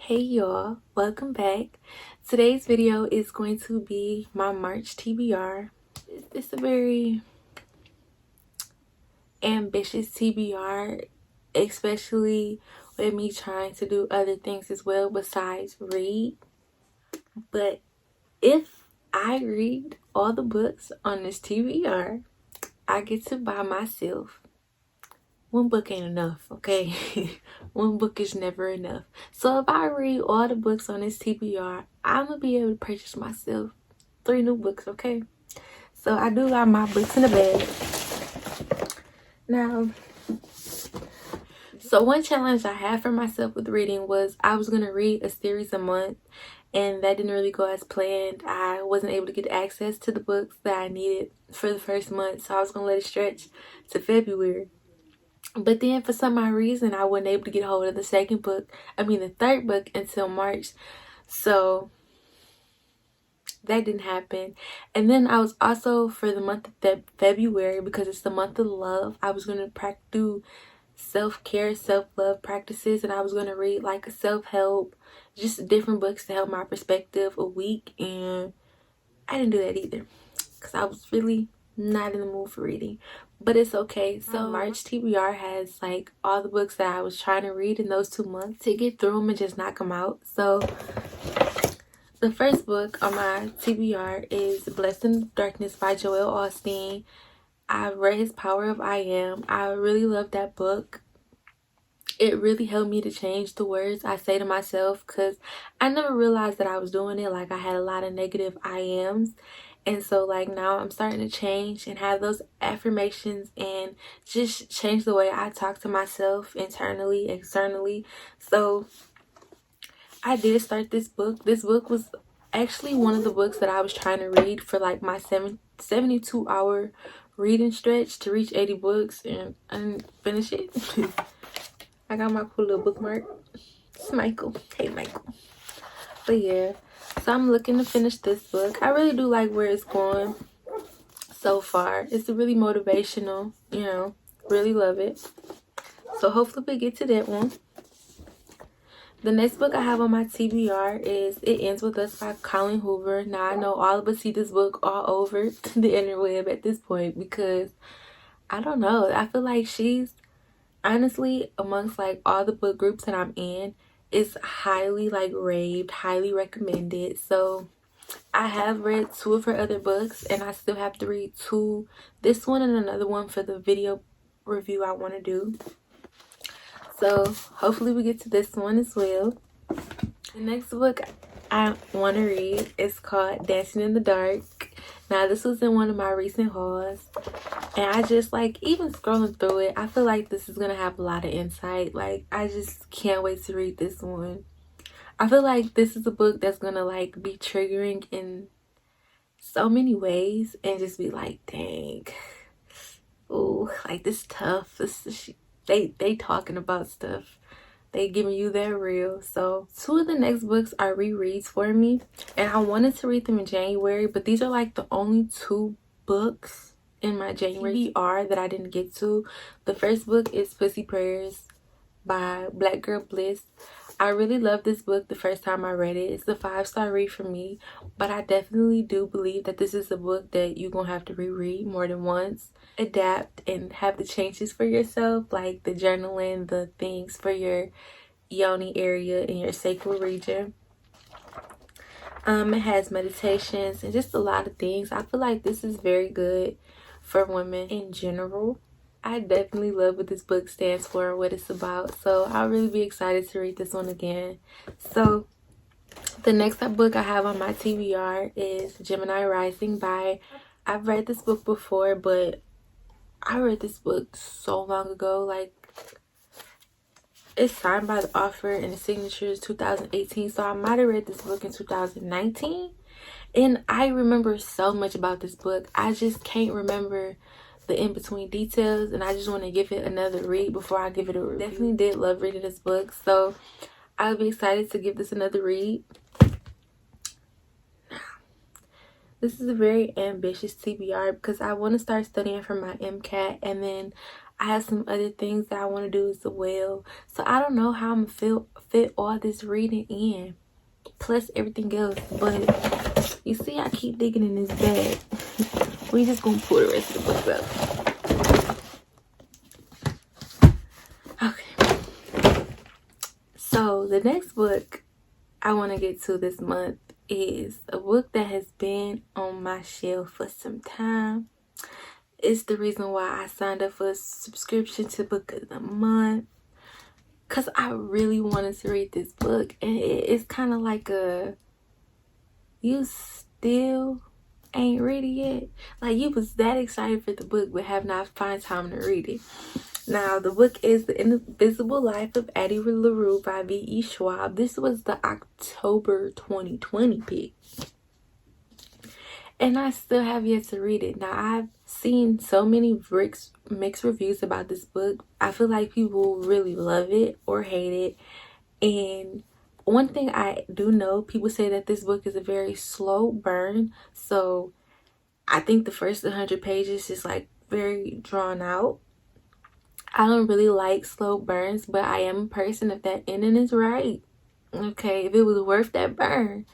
Hey y'all, welcome back. Today's video is going to be my March TBR. It's a very ambitious TBR, especially with me trying to do other things as well besides read. But if I read all the books on this TBR, I get to buy myself. One book ain't enough, okay? One book is never enough. So if I read all the books on this TBR, I'm gonna be able to purchase myself 3 new books, okay? So I do got my books in the bag. Now, so one challenge I had for myself with reading was I was gonna read a series a month, and that didn't really go as planned. I wasn't able to get access to the books that I needed for the first month, so I was gonna let it stretch to February. But then for some odd reason, I wasn't able to get a hold of the third book until March. So that didn't happen. And then I was also, for the month of February, because it's the month of love, I was going to do self-care, self-love practices. And I was going to read like a self-help, just different books to help my perspective a week. And I didn't do that either, because I was really not in the mood for reading. But it's okay. So March TBR has like all the books that I was trying to read in those 2 months to get through them and just knock them out. So the first book on my TBR is Blessed in Darkness by Joel Osteen. I read his Power of I Am. I really love that book. It really helped me to change the words I say to myself, because I never realized that I was doing it. Like, I had a lot of negative I ams. And so like now I'm starting to change and have those affirmations and just change the way I talk to myself internally, externally. So I did start this book. This book was actually one of the books that I was trying to read for like my 72-hour reading stretch to reach 80 books, and I didn't finish it. I got my cool little bookmark. It's Michael. Hey Michael. But yeah, so I'm looking to finish this book. I really do like where it's going so far. It's really motivational, really love it. So hopefully we get to that one. The next book I have on my TBR is It Ends With Us by Colin Hoover. Now, I know all of us see this book all over the interweb at this point, because I don't know, I feel like she's honestly, amongst like all the book groups that I'm in, is highly like raved, highly recommended. So I have read 2 of her other books, and I still have to read 2, this one and another one, for the video review I want to do. So hopefully we get to this one as well. The next book I want to read is called Dancing in the Dark. Now, this was in one of my recent hauls, and I just like, even scrolling through it, I feel like this is gonna have a lot of insight. Like, I just can't wait to read this one. I feel like this is a book that's gonna like be triggering in so many ways, and just be like, dang, ooh, like this tough. They talking about stuff. They giving you their real. So 2 of the next books are rereads for me, and I wanted to read them in January, but these are like the only 2 books in my January TBR that I didn't get to. The first book is Pussy Prayers by Black Girl Bliss. I really loved this book the first time I read it. It's a 5-star read for me, but I definitely do believe that this is a book that you're gonna have to reread more than once, adapt, and have the changes for yourself, like the journaling, the things for your yoni area in your sacral region. It has meditations and just a lot of things. I feel like this is very good for women in general. I definitely love what this book stands for and what it's about. So I'll really be excited to read this one again. So the next book I have on my TBR is Gemini Rising by, I've read this book before, but I read this book so long ago. Like, it's signed by the author and the signature is 2018. So I might have read this book in 2019. And I remember so much about this book. I just can't remember the in-between details, and I just want to give it another read before I give it a review. Definitely did love reading this book, so I'll be excited to give this another read. This is a very ambitious TBR because I want to start studying for my MCAT, and then I have some other things that I want to do as well. So I don't know how I'm gonna fit all this reading in, plus everything else. But you see, I keep digging in this bag. We just gonna pull the rest of the book up. Okay. So the next book I want to get to this month is a book that has been on my shelf for some time. It's the reason why I signed up for a subscription to Book of the Month, because I really wanted to read this book. And it's kind of like you still ain't read it yet. Like, you was that excited for the book but have not found time to read it. Now, the book is The Invisible Life of Addie LaRue by V.E. Schwab. This was the October 2020 pick. And I still have yet to read it. Now, I've seen so many mixed reviews about this book. I feel like people really love it or hate it. And one thing I do know, people say that this book is a very slow burn. So I think the first 100 pages is like very drawn out. I don't really like slow burns, but I am a person if that ending is right. Okay, if it was worth that burn,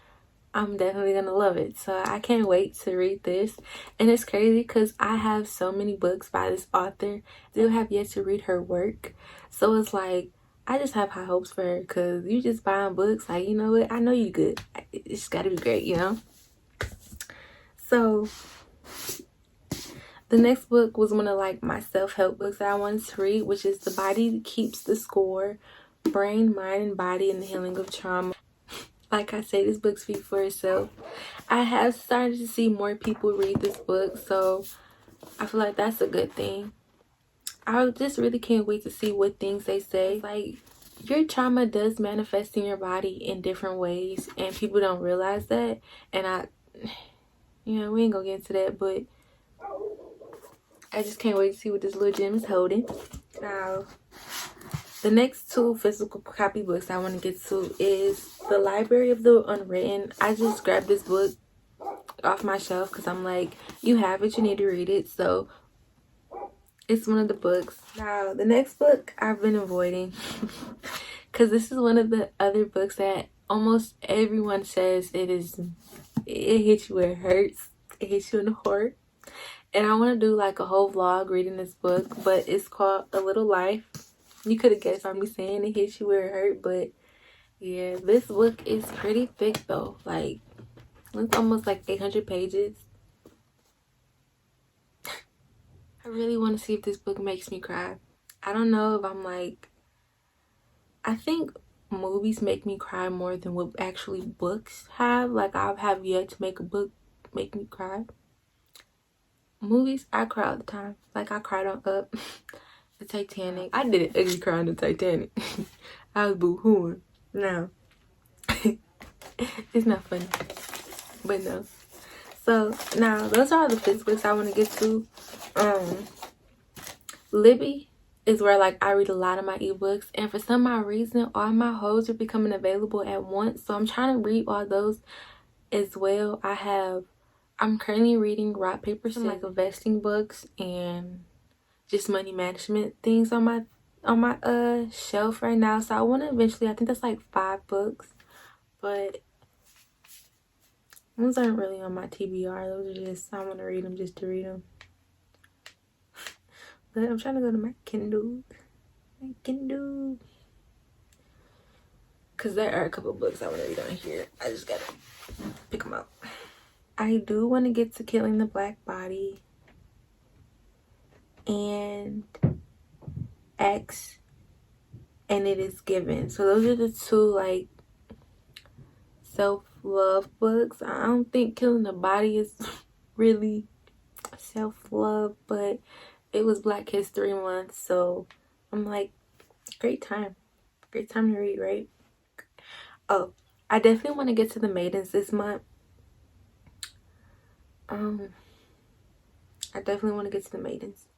I'm definitely gonna love it. So I can't wait to read this. And it's crazy because I have so many books by this author, still have yet to read her work. So it's like, I just have high hopes for her, because you just buying books, like, you know what, I know you good. It's gotta be great, you know. So the next book was one of like my self-help books that I wanted to read, which is The Body Keeps the Score, Brain, Mind, and Body in the Healing of Trauma. Like I say, this book speaks for itself. I have started to see more people read this book, so I feel like that's a good thing. I just really can't wait to see what things they say. Like, your trauma does manifest in your body in different ways, and people don't realize that. And we ain't gonna get into that, but I just can't wait to see what this little gem is holding. Now, the next two physical copy books I want to get to is The Library of the Unwritten. I just grabbed this book off my shelf because I'm like, you have it, you need to read it. So it's one of the books. Now, the next book I've been avoiding because this is one of the other books that almost everyone says it hits you where it hurts. It hits you in the heart. And I want to do like a whole vlog reading this book, but it's called A Little Life. You could have guessed on me saying it hits you where it hurt, but yeah, this book is pretty thick though. Like, it's almost like 800 pages. I really want to see if this book makes me cry. I don't know if I'm like, I think movies make me cry more than what actually books have. Like, I have yet to make a book make me cry. Movies, I cry all the time. Like, I cried on Up, the Titanic. I didn't actually cry on the Titanic. I was boo-hooing. No. It's not funny. But no. So, now, those are the fifth books I want to get to. Libby is where, like, I read a lot of my ebooks. And for some odd reason, all my hoes are becoming available at once. So, I'm trying to read all those as well. I'm currently reading Rock, Paper, Scissors, like investing books and just money management things on my shelf right now. So I want to eventually, I think that's like 5 books, but those aren't really on my TBR. Those are just, I want to read them just to read them. But I'm trying to go to my Kindle, because there are a couple books I want to read on here. I just gotta pick them out. I do want to get to Killing the Black Body and X and It Is Given. So those are the two like self-love books. I don't think Killing the Body is really self-love, but it was Black History Month, so I'm like, great time to read, right? Oh, I definitely want to get to the Maidens this month. I definitely want to get to the Maidens,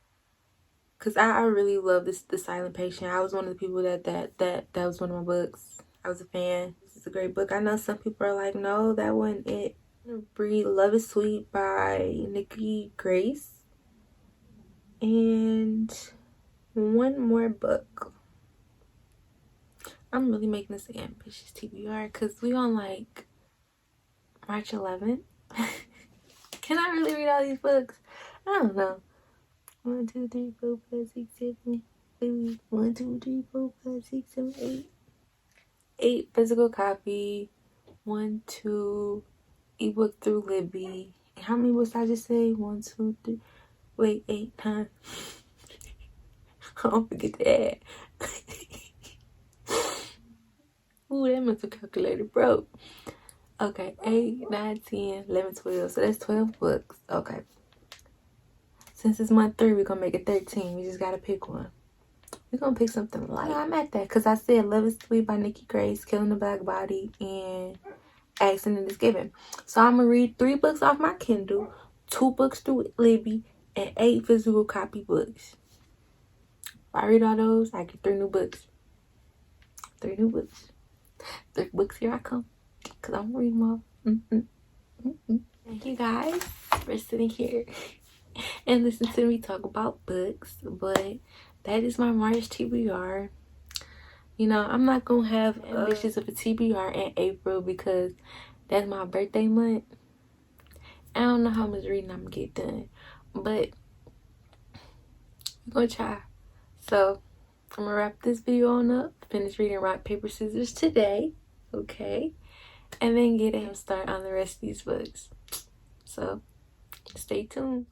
because I really love The Silent Patient. I was one of the people that was one of my books. I was a fan. This is a great book. I know some people are like, no, that wasn't it. Read Love is Sweet by Nicki Grace. And one more book. I'm really making this an ambitious TBR because we on like March 11th. Can I really read all these books? I don't know. 1, 2, 3, 4, 5, 6, 7, 8. 1, 2, 3, 4, 5, 6, 7, 8. 8 physical copy. 1, 2 ebook through Libby. How many books did I just say? 1, 2, 3. Wait, 8, 9. I don't forget to add. Ooh, that mental calculator broke. Okay, 8, 9, 10, 11, 12. So that's 12 books. Okay. Since it's month 3, we're gonna make it 13. We just gotta pick one. We're gonna pick something light. Yeah, I'm at that because I said Love is Sweet by Nicki Grace, Killing the Black Body, and Accident is Given. So I'm gonna read 3 books off my Kindle, 2 books through Libby, and 8 physical copy books. If I read all those, I get 3 new books. 3 new books. 3 books, here I come. Because I'm reading them all. Thank you guys for sitting here and listen to me talk about books. But that is my March TBR. You know, I'm not gonna have ambitious of a TBR in April because that's my birthday month. I don't know how much reading I'm gonna get done, but we're gonna try. So I'm gonna wrap this video on up, finish reading Rock, Paper, Scissors today, okay, and then get a start on the rest of these books. So stay tuned.